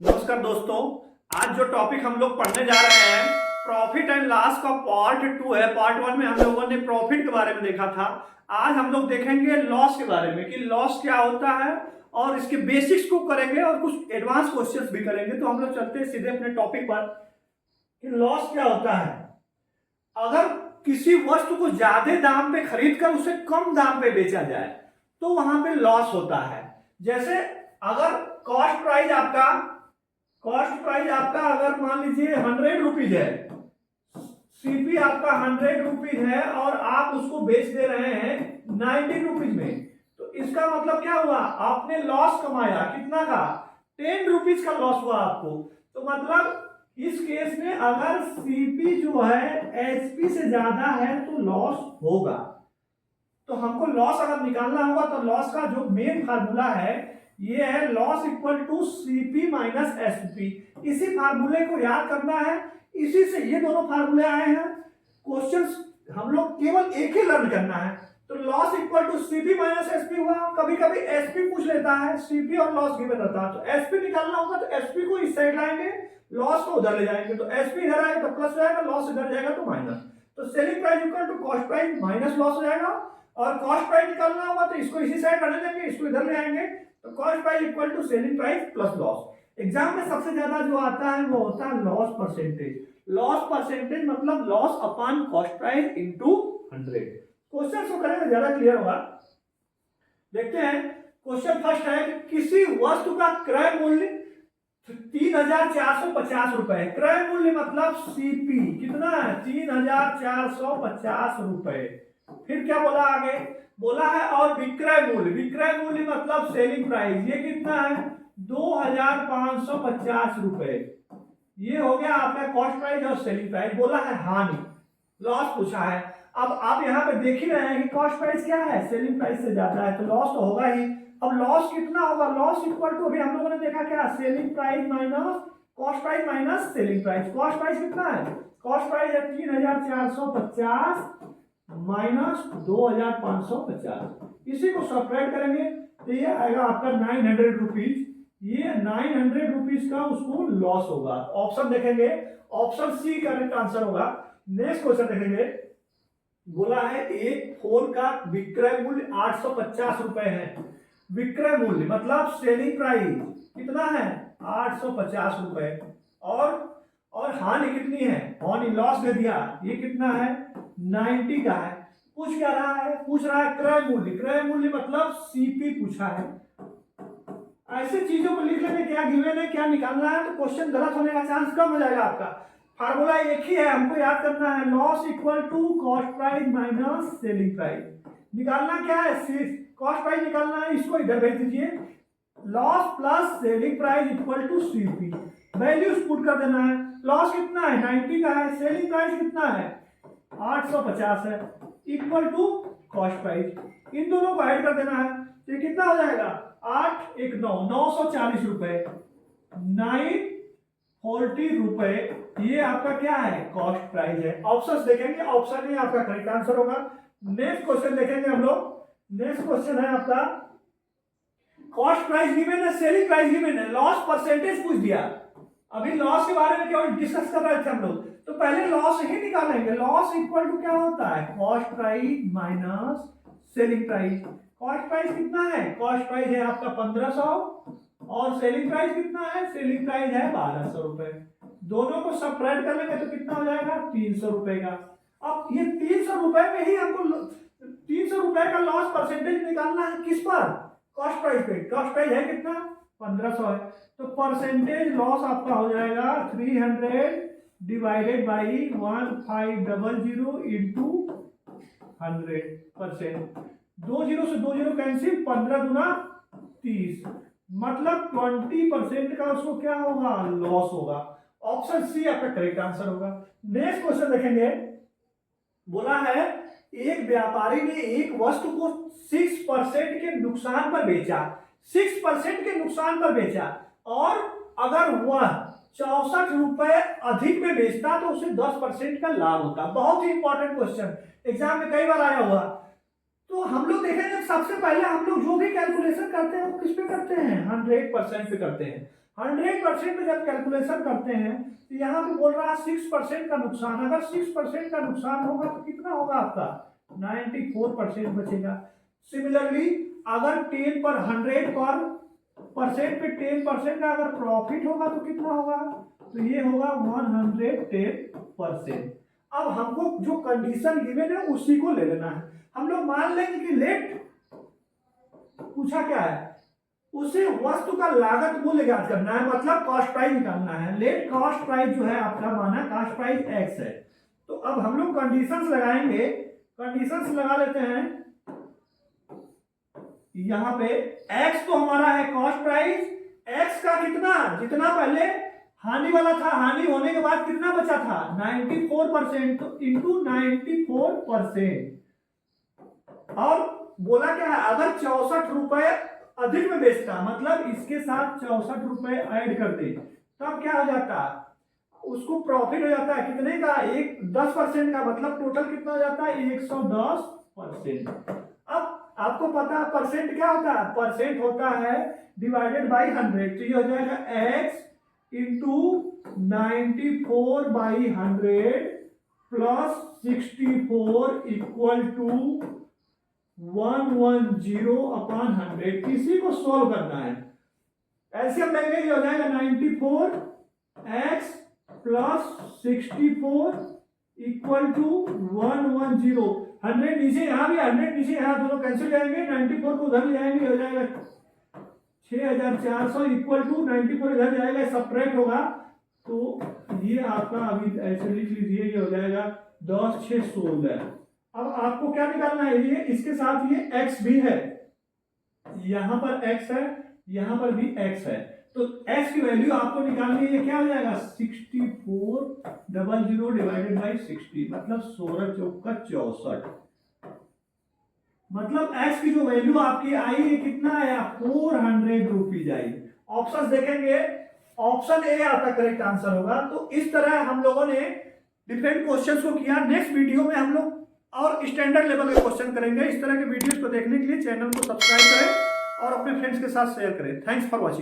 नमस्कार दोस्तों। आज जो टॉपिक हम लोग पढ़ने जा रहे हैं प्रॉफिट एंड लॉस का पार्ट 2 है। पार्ट 1 में हम लोगों ने प्रॉफिट के बारे में देखा था। आज हम लोग देखेंगे लॉस के बारे में कि लॉस क्या होता है और इसके बेसिक्स को करेंगे और कुछ एडवांस क्वेश्चंस भी करेंगे। तो हम लोग चलते हैं सीधे अपने टॉपिक पर कि लॉस क्या होता है। अगर किसी वस्तु को ज्यादा दाम पे खरीद कर उसे कम दाम पे बेचा जाए तो वहां पे लॉस होता है। जैसे अगर कॉस्ट प्राइस आपका अगर मान लीजिए 100 रुपीज है, सीपी आपका 100 रुपीज है और आप उसको बेच दे रहे हैं 90 रुपीज में, तो इसका मतलब क्या हुआ, आपने लॉस कमाया। कितना का? 10 रुपीज का लॉस हुआ आपको। तो मतलब इस केस में अगर सीपी जो है एचपी से ज्यादा है तो लॉस होगा। तो हमको लॉस अगर निकालना होगा तो लॉस का जो मेन फार्मूला है ये है loss equal to CP minus SP. इसी फार्मूले को याद करना है, इसी से ये दोनों फार्मूले आए हैं। क्वेश्चंस हम लोग केवल एक ही लर्न करना है। तो loss equal to CP minus SP हुआ। कभी कभी एसपी पूछ लेता है, सीपी और लॉस गिवन रहता है, तो एसपी निकालना होगा तो एसपी को इस साइड लाएंगे, लॉस को उधर ले जाएंगे। तो एसपी इधर आएगा तो प्लस जाएगा, लॉस इधर जाएगा तो माइनस। तो selling price equal to cost price minus loss हो जाएगा। और कॉस्ट प्राइस निकालना होगा तो इसको इसी साइड रहने देंगे, इसको इधर ले आएंगे, तो cost price equal to selling price plus loss. Exam में सबसे ज्यादा जो आता है वो होता है लॉस परसेंटेज। लॉस परसेंटेज मतलब loss upon cost price into 100। Question को करेंगे ज्यादा क्लियर होगा। देखते हैं क्वेश्चन फर्स्ट है कि किसी वस्तु का क्रय मूल्य 3450 रुपए। क्रय मूल्य मतलब सीपी कितना है? 3450 रुपए। फिर क्या बोला आगे? बोला है और विक्रय मूल्य, विक्रय मूल्य मतलब सेलिंग प्राइस, ये कितना है? 2550 रुपए। ये हो गया आपका कॉस्ट प्राइस और सेलिंग प्राइस। बोला है हानि, लॉस पूछा है। अब आप यहाँ पे देख ही रहे हैं कि कॉस्ट प्राइस क्या है, सेलिंग प्राइस से ज्यादा है, तो लॉस तो होगा ही। अब लॉस कितना होगा? लॉस इक्वल टू, अभी हम लोगों ने देखा क्या, selling price minus cost price minus selling price. Cost price कितना है? कॉस्ट प्राइस है 3450 माइनस 2550। इसी को सब्ट्रैक्ट करेंगे तो ये आएगा आपका 900 रुपीज। ये 900 रुपीज का उसको लॉस होगा। ऑप्शन देखेंगे, ऑप्शन सी करेक्ट आंसर होगा। नेक्स्ट क्वेश्चन देखेंगे। बोला है एक फोन का विक्रय मूल्य 850 रुपए है। विक्रय मूल्य मतलब सेलिंग प्राइस कितना है? 850 रुपए। और हानि कितनी है? हानि लॉस दे दिया, ये कितना है? 90 का है। पूछ क्या रहा है? पूछ रहा है क्रय मूल्य। क्रय मूल्य मतलब सीपी पूछा है। ऐसे चीजों को लिख लेंगे क्या गिवन है, क्या निकालना है, तो क्वेश्चन गलत होने का चांस कम हो जाएगा आपका। फार्मूला एक ही है, हमको याद करना है loss equal to cost price minus selling price. निकालना क्या है? कॉस्ट प्राइस निकालना है, इसको इधर भेज दीजिए। Loss plus selling price equal to CP. Values put कर देना है। लॉस कितना है? 90 का है। सेलिंग प्राइस कितना है? 850 है, इक्वल टू कॉस्ट प्राइस। इन दोनों को ऐड कर देना है तो ये कितना हो जाएगा? 8 1 9 940 रुपए, 940 रुपए। ये आपका क्या है? कॉस्ट प्राइस है। ऑप्शंस देखेंगे, ऑप्शन ए आपका करेक्ट आंसर होगा। नेक्स्ट क्वेश्चन देखेंगे हम लोग। नेक्स्ट क्वेश्चन है आपका कॉस्ट प्राइस गिवन है, सेलिंग प्राइस गिवन है, लॉस परसेंटेज पूछ दिया। अभी लॉस के बारे में केवल डिस्कस कर रहे थे हम लोग, तो पहले लॉस ही निकालेंगे। लॉस इक्वल टू क्या होता है? Cost price minus selling price. Cost price कितना है? कॉस्ट प्राइस है आपका 1500 और सेलिंग प्राइस कितना है? सेलिंग प्राइस है 1200 रुपए। दोनों को सब्ट्रैक्ट कर लेंगे तो कितना हो जाएगा? 300 रुपए का। अब ये 300 रुपए में ही हमको 300 रुपए का लॉस परसेंटेज निकालना है। किस पर? कॉस्ट प्राइस पे। कॉस्ट प्राइस है कितना? 1500 है, तो परसेंटेज लॉस आपका हो जाएगा 300 डिवाइडेड बाई 1500 इंटू 100%। 2 जीरो से 2 जीरो कैंसिल, 15 गुना 30, मतलब 20% का उसको क्या होगा? लॉस होगा। ऑप्शन सी आपका करेक्ट आंसर होगा। नेक्स्ट क्वेश्चन देखेंगे। बोला है एक व्यापारी ने एक वस्तु को 6% के नुकसान पर बेचा। 6% के नुकसान पर बेचा और अगर वह 64 रुपए अधिक में बेचता तो उसे 10% का लाभ होता। बहुत ही इंपॉर्टेंट क्वेश्चन, एग्जाम में कई बार आया हुआ। तो हम लोग देखेंगे सबसे पहले हम लोग जो भी कैलकुलेशन करते हैं वो किस पे करते हैं? 100% पे करते हैं। 100% पे जब कैलकुलेशन करते हैं तो यहाँ पे बोल रहा है 6% का नुकसान। अगर 6% का नुकसान होगा तो कितना होगा आपका 94% बचेगा। सिमिलरली अगर 10 पर 100 पर परसेंट पे 10% का अगर प्रॉफिट होगा तो कितना होगा, तो ये होगा 110%। अब हमको जो कंडीशन गिवन है उसी को ले लेना है। हम लोग मान लेंगे कि लेट पूछा क्या है, उसे वस्तु का लागत मूल्य ज्ञात करना है, मतलब कॉस्ट प्राइस निकालना है। लेट कॉस्ट प्राइस जो है आपका माना कॉस्ट प्राइस एक्स है। तो अब हम लोग कंडीशंस लगाएंगे, कंडीशंस लगा लेते हैं। यहां पे एक्स तो हमारा है कॉस्ट प्राइस, एक्स का कितना, जितना पहले हानि वाला था, हानि होने के बाद कितना बचा था 94%, तो इंटू 94%। और बोला क्या है, अगर 64 रुपए अधिक में बेचता, मतलब इसके साथ 64 रुपए ऐड कर दे, तब क्या हो जाता, उसको प्रॉफिट हो जाता है कितने का, 10% का, मतलब टोटल कितना हो जाता है 110%। अब आपको पता है परसेंट क्या होता है, परसेंट होता है डिवाइडेड बाई 100। तो ये हो जाएगा x into 94/100 plus 64 equal to 110/100। किसी को सॉल्व करना है, एलसीएम लेंगे, ये हो जाएगा 94x प्लस 64 इक्वल टू 110। 100 नीचे यहाँ भी, 100 नीचे यहाँ, दोनों कैंसिल जाएंगे, 94 को उधर ले जाएंगे, हो जाएगा 6400 इक्वल टू 94 इधर जाएगा, सब्ट्रैक्ट होगा। तो ये आपका अभी ऐसे लिख लीजिए, ये हो जाएगा 10 6 16। अब आपको क्या निकालना है, ये इसके साथ ये x भी है, यहां पर x है, यहां पर भी x है, तो x की वैल्यू आपको निकालनी है। ये क्या हो जाएगा 6400 डिवाइडेड बाई 60, मतलब 16 चौका 64। मतलब x की जो वैल्यू आपकी आई है कितना है, 400 रुपीज आई। ऑप्शन देखेंगे, ऑप्शन ए आपका करेक्ट आंसर होगा। तो इस तरह हम लोगों ने डिफरेंट क्वेश्चंस को किया। नेक्स्ट वीडियो में हम लोग और स्टैंडर्ड लेवल के क्वेश्चन करेंगे। इस तरह के वीडियोस को देखने के लिए चैनल को सब्सक्राइब करें और अपने फ्रेंड्स के साथ शेयर करें। Thanks for watching.